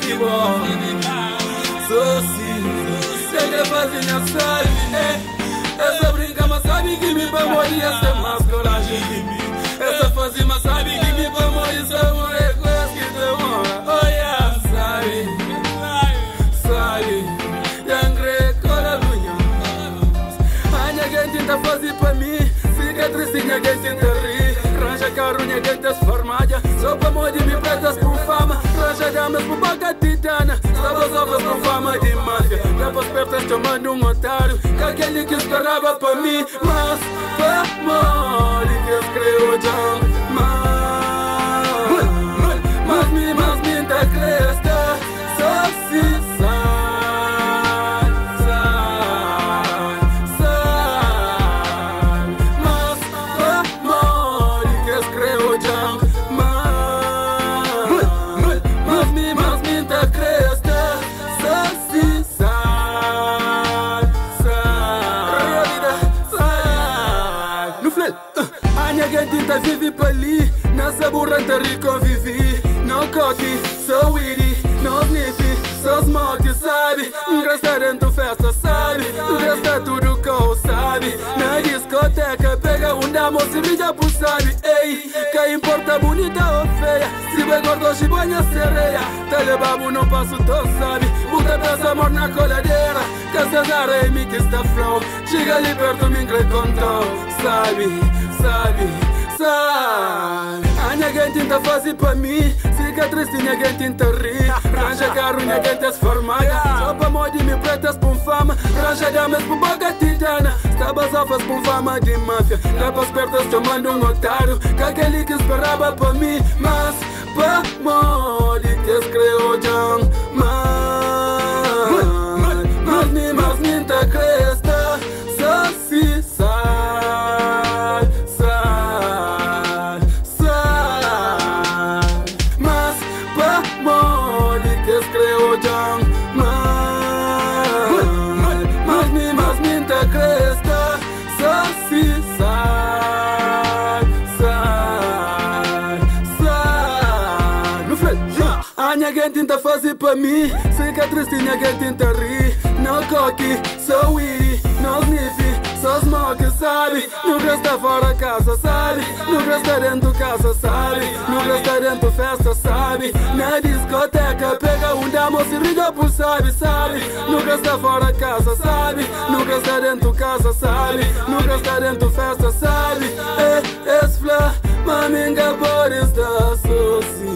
que bom. Sou sim, sempre fazendo sabe. Essa brinca, mas sabe que me vai morrer, essa é mais coragem de mim. Essa fase, mas sabe que me vai morrer, essa mulher coisa que demora. Oh yeah, sabe, Yangre, cora lunha. A minha gente tá fazendo pra mim, cicatrizinha que gente ri. Ranja carunha que te esformalha, só pra morrer me pretas com fama. Ranja damas por boca titana, sabas ovas com fama de máfia. Depois pertas tomando otário, que aquele que esperava pra mim. Mas, amor, e que escreveu já. Mas me da cresta, só se a vive pra ali, nessa burranta reconvivi. Não coque, sou witty, não sniffy, sou smoke, sabe? Restaurante festa, sabe? Resta tudo com sabe? Na discoteca pega damo se brilla por sabe? Ei, que importa bonita ou feia? Se vai gordo, se banha sereia. Telebabu não passo tão sabe? Puta peça amor na coladeira. Casazara e Mickey está flow. Chega ali perto, me contou. Sabe? A minha gente tá fazendo pra mim, cicatriz minha gente tá ri. Ranja carro, minha gente é esformada, só pra morrer me pretas com fama. Ranja damas por boca titana, estabas alfas com fama de máfia. Depois pertas tomando otário, que aquele que esperava pra mim. Mas, pra morrer que escreveu já. Mas me tá cresta, só se a minha gente tá fazendo pra mim, cicatriz minha gente tá ri. Não coque, sou witty, não sniffy, sou smoke, sabe? Nunca está fora casa, sabe? Nunca está dentro casa, sabe? Nunca está dentro festa, sabe? Na discoteca pega damo se briga por sabe? Nunca está fora casa, sabe? Nunca está dentro casa, sabe? Nunca está dentro festa, sabe? Esfla, maminga por esta soci.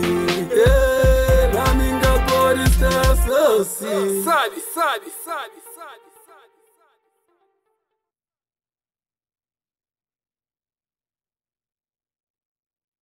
Sabe.